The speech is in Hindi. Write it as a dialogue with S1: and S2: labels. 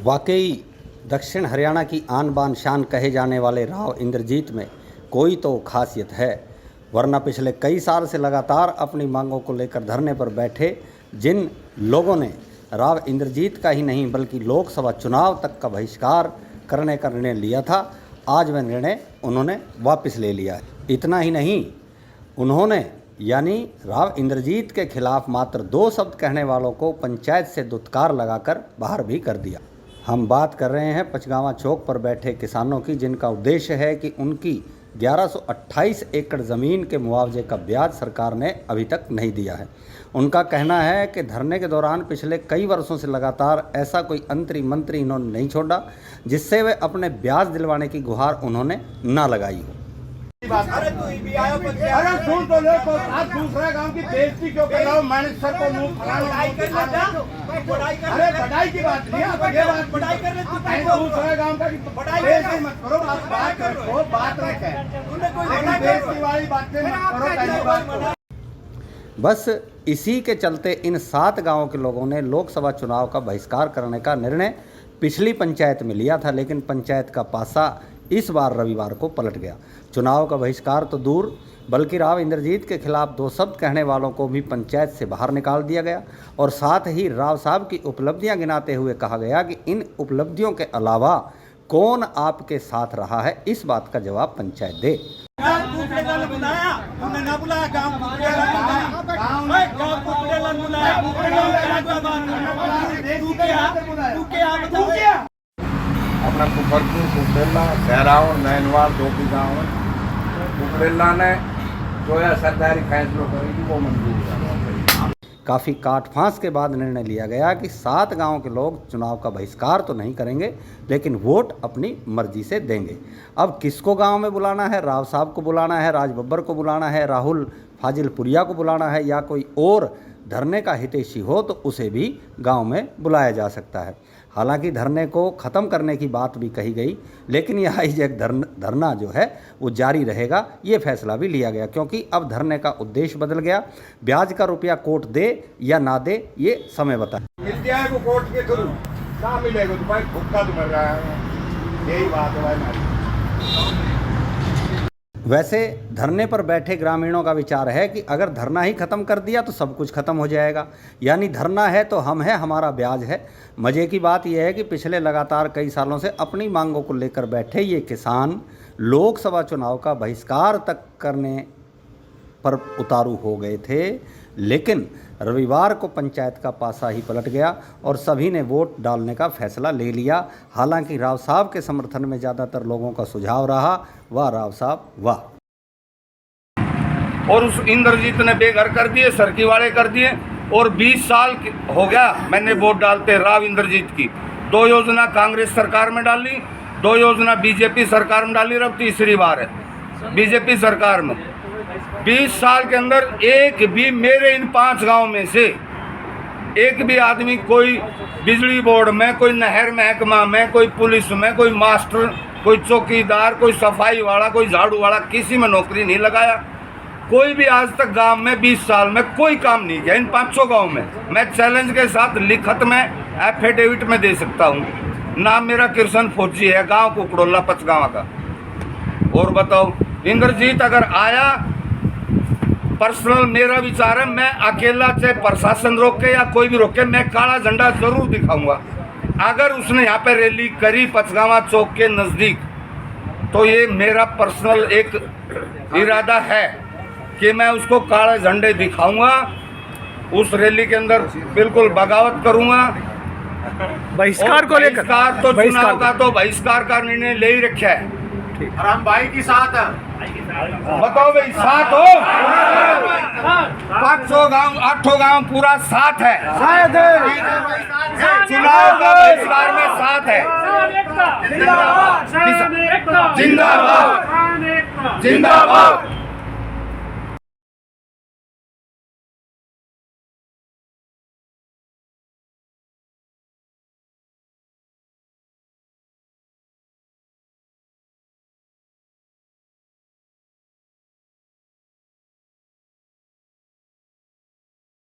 S1: वाकई दक्षिण हरियाणा की आन बान शान कहे जाने वाले राव इंद्रजीत में कोई तो खासियत है, वरना पिछले कई साल से लगातार अपनी मांगों को लेकर धरने पर बैठे जिन लोगों ने राव इंद्रजीत का ही नहीं बल्कि लोकसभा चुनाव तक का बहिष्कार करने का निर्णय लिया था, आज वह निर्णय उन्होंने वापस ले लिया है। इतना ही नहीं, उन्होंने यानी राव इंद्रजीत के खिलाफ मात्र 2 शब्द कहने वालों को पंचायत से दुत्कार लगाकर बाहर भी कर दिया। हम बात कर रहे हैं पचगावा चौक पर बैठे किसानों की, जिनका उद्देश्य है कि उनकी 1128 एकड़ ज़मीन के मुआवजे का ब्याज सरकार ने अभी तक नहीं दिया है। उनका कहना है कि धरने के दौरान पिछले कई वर्षों से लगातार ऐसा कोई अंतरी मंत्री इन्होंने नहीं छोड़ा जिससे वे अपने ब्याज दिलवाने की गुहार उन्होंने ना लगाई हो।
S2: अरे सुन तो ले, तो आप दूसरे गांव की बेइज्जती क्यों कर रहे हो? मैंने सर को मुंह
S3: बढ़ाई
S2: अरे बढ़ाई की बात नहीं, आप ये बात
S3: बढ़ाई कर ले,
S2: दूसरे गांव का बेइज्जती मत करो। आप बात करो, बात रखें, बेइज्जती वाली बातें मत करो, पहली बात।
S1: बस इसी के चलते इन 7 गांवों के लोगों ने लोकसभा चुनाव का बहिष्कार करने का निर्णय पिछली पंचायत में लिया था, लेकिन पंचायत का पासा इस बार रविवार को पलट गया। चुनाव का बहिष्कार तो दूर, बल्कि राव इंद्रजीत के खिलाफ 2 शब्द कहने वालों को भी पंचायत से बाहर निकाल दिया गया और साथ ही राव साहब की उपलब्धियां गिनाते हुए कहा गया कि इन उपलब्धियों के अलावा कौन आपके साथ रहा है, इस बात का जवाब पंचायत दे।
S4: अपना कुफरपुर, कुफरेला, सहराव, नैनवार 2 भी गाँव है। कुफरेला ने जो या सरकारी फैसलों करेगी वो मंजूर है।
S1: काफ़ी काट फांस के बाद निर्णय लिया गया कि 7 गांवों के लोग चुनाव का बहिष्कार तो नहीं करेंगे, लेकिन वोट अपनी मर्जी से देंगे। अब किसको गांव में बुलाना है? राव साहब को बुलाना है, राज बब्बर को बुलाना है, राहुल फाजिलपुरिया को बुलाना है, या कोई और धरने का हितैषी हो तो उसे भी गांव में बुलाया जा सकता है। हालांकि धरने को ख़त्म करने की बात भी कही गई, लेकिन यह हाईजैक धरना जो है वो जारी रहेगा, ये फैसला भी लिया गया, क्योंकि अब धरने का उद्देश्य बदल गया। ब्याज का रुपया कोर्ट दे या ना दे ये समय बताए।
S4: मिल जाएगा कोर्ट के थ्रू, ना मिलेगा तो भाई भूखा तो मर रहा है, यही बात है भाई।
S1: वैसे धरने पर बैठे ग्रामीणों का विचार है कि अगर धरना ही ख़त्म कर दिया तो सब कुछ ख़त्म हो जाएगा, यानी धरना है तो हम हैं, हमारा ब्याज है। मज़े की बात यह है कि पिछले लगातार कई सालों से अपनी मांगों को लेकर बैठे ये किसान लोकसभा चुनाव का बहिष्कार तक करने पर उतारू हो गए थे, लेकिन रविवार को पंचायत का पासा ही पलट गया और सभी ने वोट डालने का फैसला ले लिया। हालांकि राव साहब के समर्थन में ज़्यादातर लोगों का सुझाव रहा, वाह राव साहब वाह।
S4: और उस इंद्रजीत ने बेघर कर दिए, सरकी वाले कर दिए, और 20 साल हो गया मैंने वोट डालते राव इंद्रजीत की। 2 योजना कांग्रेस सरकार में डाली, 2 योजना बीजेपी सरकार में डाली, अब तीसरी बार है बीजेपी सरकार में। 20 साल के अंदर एक भी मेरे इन 5 गांव में से एक भी आदमी कोई बिजली बोर्ड में, कोई नहर महकमा में, कोई पुलिस में, कोई मास्टर, कोई चौकीदार, कोई सफाई वाला, कोई झाड़ू वाला, किसी में नौकरी नहीं लगाया। कोई भी आज तक गांव में 20 साल में कोई काम नहीं किया इन 500 गांव में। मैं चैलेंज के साथ लिखत में एफिडेविट में दे सकता हूँ। नाम मेरा कृष्ण फौजी है, गांव कुकड़ोला पचगावा का। और बताओ, इंद्रजीत अगर आया, पर्सनल मेरा विचार है, मैं अकेला चाहे प्रशासन रोके या कोई भी रोके, मैं काला झंडा जरूर दिखाऊंगा। अगर उसने यहाँ पे रैली करी पचगावा चौक के नज़दीक, तो ये मेरा पर्सनल एक इरादा है कि मैं उसको काले झंडे दिखाऊंगा, उस रैली के अंदर बिल्कुल बगावत करूंगा।
S2: बहिष्कार को लेकर
S4: बहिष्कार तो चुनाव का तो बहिष्कार का निर्णय ले ही रखा है।
S2: और हम भाई की साथ हैं।
S4: बताओ भाई, साथ हो? 500 गांव, 8 गांव पूरा साथ है, चुनाव का बहिष्कार में साथ है। जिंदाबाद जिंदाबाद जिंदाबाद।